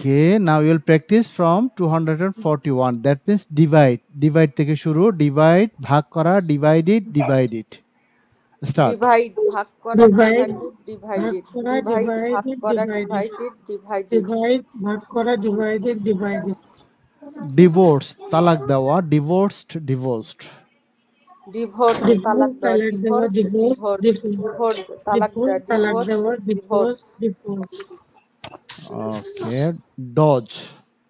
Okay, now you will practice from 241. That means divide. Divide থেকে শুরু, divide, ভাগ করা, divide it. Start. Divide, ভাগ করা, divided, divide, ভাগ করা, divided. ভাগ করা, divided. Divorce, তালাক দেওয়া, divorced. Divorce, তালাক দেওয়া, divorce, তালাক দেওয়া, divorce. Okay, dodge,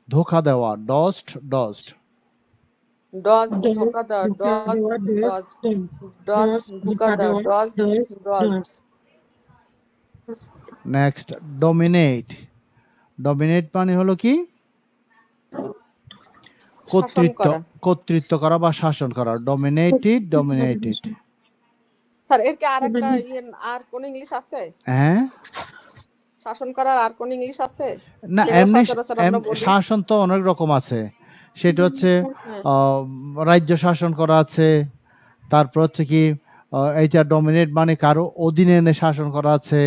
ধোঁকা দেওয়া, dodged. Dodge, ধোঁকা দেওয়া, dodged, ধোঁকা দেওয়া, dodged. Next, dominate. Dominate মানে হলো কি? কর্তৃত্ব করা বা শাসন করা। Dominated. স্যার এর কি আরেকটা আর কোন ইংলিশ আছে? হ্যাঁ, শাসন করার আর কোন ইংলিশ আছে? না, এমনি শাসন তো অনেক রকম আছে। সেটা হচ্ছে রাজ্য শাসন করা আছে, তারপর হচ্ছে কি এইটা ডমিনেট মানে কারো অধীনে এনে শাসন করা আছে,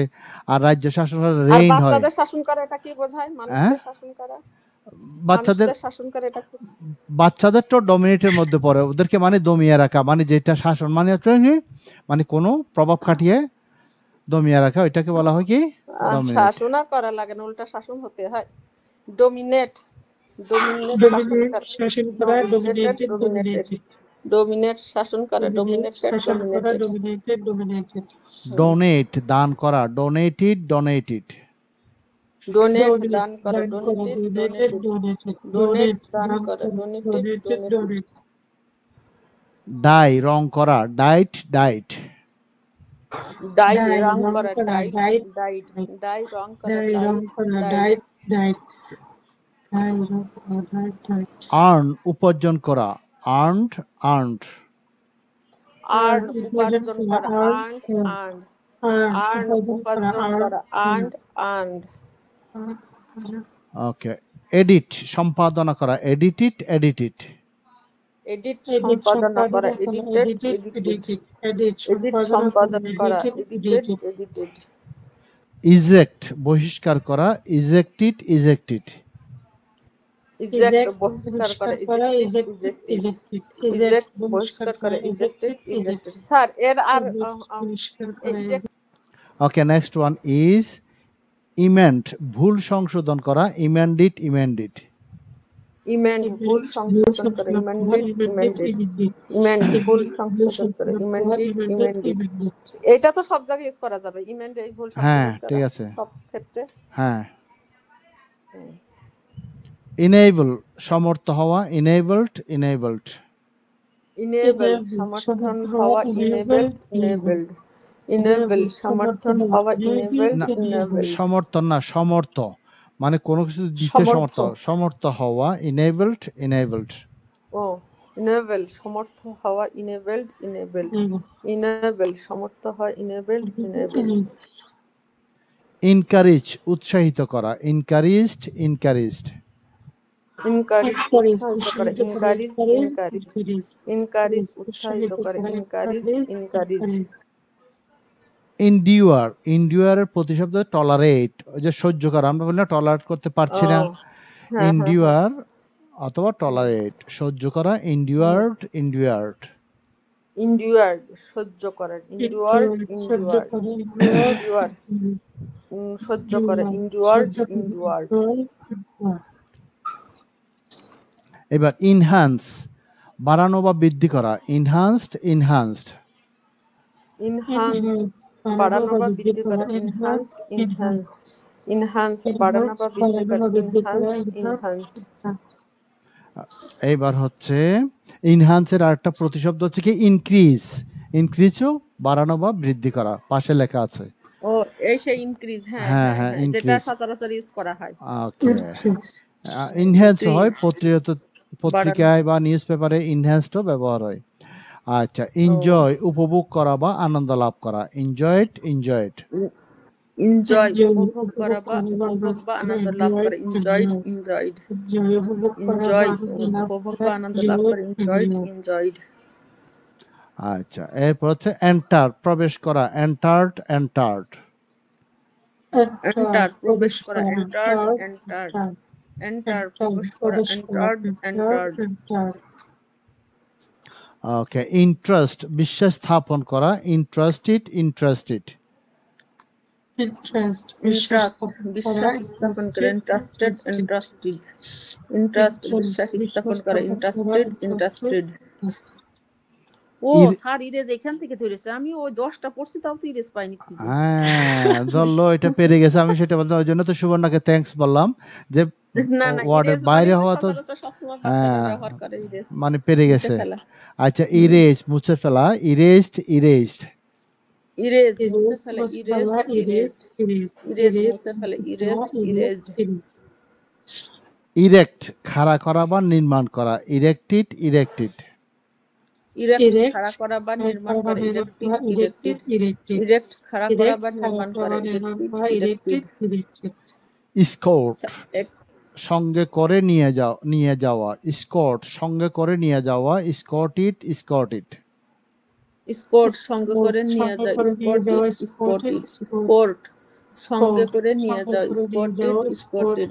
আর রাজ্য শাসন করা রেইন হয়। বাচ্চাদের শাসন করা এটা কি বোঝায়? মানুষের শাসন করা, বাচ্চাদের শাসন করে এটা কি? বাচ্চাদের তো ডমিনেটের মধ্যে পড়ে, ওদেরকে মানে দমিয়ে রাখা, মানে যেটা শাসন মানে হচ্ছে কি মানে কোনো প্রভাব খাটিয়ে দমিয়ে রাখা, ওইটাকে বলা হয় কি শাসন। আর করা লাগে না, উল্টা শাসন হতে হয়। ডমিনেট, শাসন করা, ডোমিনেট শাসন করা, ডোমিনেটেড। ডোনেট, দান করা, ডোনেটেড। ডোনেট, দান করা, ডোনেট, দান করা, ডোনেটেড। ডাই, রং করা, ডাইট। ডাই, রং করা, ডাইট। ডাই, রং করা, ডাইট। আর্ন, উপার্জন করা, আর্নড। আর্ন, উপার্জন করা, আর্ন, উপার্জন করা, আর্নড। ওকে, এডিট, সম্পাদনা করা, এডিটেড। এডিট, সম্পাদনা করা, এডিটেড। সম্পাদন করা, এডিটেড। ইজেক্ট, বহিষ্কার করা, ইজেক্টেড। ইজেক্ট, বহিষ্কার করা, ইজেক্ট, বহিষ্কার করা, ইজেক্টেড। স্যার এর আর ওকে, নেক্সট ওয়ান ইজ ইমেন্ড, ভুল সংশোধন করা, ইমেন্ডিড। ইমেন্ড, ভুল সংশোধন করা, ইমেন্ড, ভুল সংশোধন করা, ইমেন্ডিড। এটা তো সব জায়গায় ইউজ করা যাবে, ইমেন্ড, এই ভুল সংশোধন করা। হ্যাঁ, ঠিক আছে, সব ক্ষেত্রে। হ্যাঁ। ইনেবল, সমর্থ হওয়া, ইনেবলড। ইনেবল, সমর্থন হওয়া, ইনেবলড। ইনেবল, সমর্থন হওয়া, ইনেবলড। সমর্থন না, সমর্থ মানে কোনো কিছু দিতে সমর্থ হওয়া, ইনেবলড। ও, ইনেবল, সমর্থ হওয়া, ইনেবলড। ইনেবল, সমর্থ হওয়া, ইনেবলড। ইনকারেজ, উৎসাহিত করা, ইনকারেজড। ইনকারেজ, উৎসাহিত করা, ইনকারেজ, উৎসাহিত করা, ইনকারেজড। ইন্ডিউয়ারের প্রতিশব্দ টলারেট, ওই যে সহ্য করা, আমরা বলি না টলারেট করতে পারছি না, ইন্ডিউয়ার অথবা টলারেট, সহ্য করা, ইন্ডিউয়ার্ড। সহ্য করা, ইন্ডিউয়ার্ড, সহ্য করা, ইন্ডিউয়ার্ড। এবার ইনহ্যান্স, বাড়ানো বা বৃদ্ধি করা, ইনহ্যান্সড। বাড়ানো বা বৃদ্ধি করা, ইনহ্যান্স, বাড়ানো বা বৃদ্ধি করা, ইনহ্যান্সড। এইবার হচ্ছে ইনহ্যান্সের আরেকটা প্রতিশব্দ হচ্ছে কি ইনক্রিজও বাড়ানো বা বৃদ্ধি করা, পাশে লেখা আছে। ও, এই সেই ইনক্রিজ। হ্যাঁ, যেটা সচরাচর ইউজ করা হয়। ওকে, ইনহ্যান্স হয় পত্রিকায় বা নিউজ পেপারে, ইনহ্যান্সডও ব্যবহার হয়। আচ্ছা, এনজয়, উপভোগ করা বা আনন্দ লাভ করা, এনজয়েড। উপভোগ করা বা আনন্দ লাভ করা, এনজয়েড। উপভোগ বা আনন্দ লাভ করা, এনজয়েড। আচ্ছা, এরপর হচ্ছে এন্টার, প্রবেশ করা, এন্টার্ড। এন্টার, প্রবেশ করা, এন্টার্ড। এন্টার প্রবেশ করা, এন্টার্ড। ওকে, ইন্টারেস্ট বিশ্বাস স্থাপন করা, ইন্টারেস্টেড। ইন্টারেস্ট বিশ্বাস বিশ্বাস স্থাপন করা, ইন্টারেস্টেড, ইন্টারেস্টেড। ইন্টারেস্ট বিশ্বাস স্থাপন করা, ইন্টারেস্টেড। ও স্যার ইরেজ এখান থেকে ধরেছে, আমি ওই 10টা পড়ছি তাও তো ইরেজ পাইনি খুঁজে। হ্যাঁ ধরলো, এটা পেরে গেছে। আমি সেটা বলতাম, ওই জন্য তো সুবর্ণাকে থ্যাঙ্কস বললাম যে না ওয়ার্ডের বাইরে হওয়া তো সবসময় বাচ্চারা ব্যবহার করে ইরেজ। মানে পেরে গেছে। আচ্ছা, ইরেজ মুছে ফেলা, ইরেজড, ইরেজড। ইরেজ মুছে ফেলা, ইরেজড, ইরেজ মুছে ফেলা, ইরেজড। ইরেক্ট খাড়া করা বা নির্মাণ করা, ইরেক্টেড, ইরেক্টেড। ইরেক্ট খাড়া করা বা নির্মাণ করা, ইরেক্ট খাড়া করা বা নির্মাণ করা, ইরেক্টেড। স্কর্ট সঙ্গে করে নিয়ে যাওয়া, স্কর্ট সঙ্গে করে নিয়ে যাওয়া, স্কর্টেড, স্কর্টেড। স্পোর্ট সঙ্গে করে নিয়ে যাও, স্পোর্টেড। স্পোর্ট সঙ্গে করে নিয়ে যাও, স্পোর্টেড।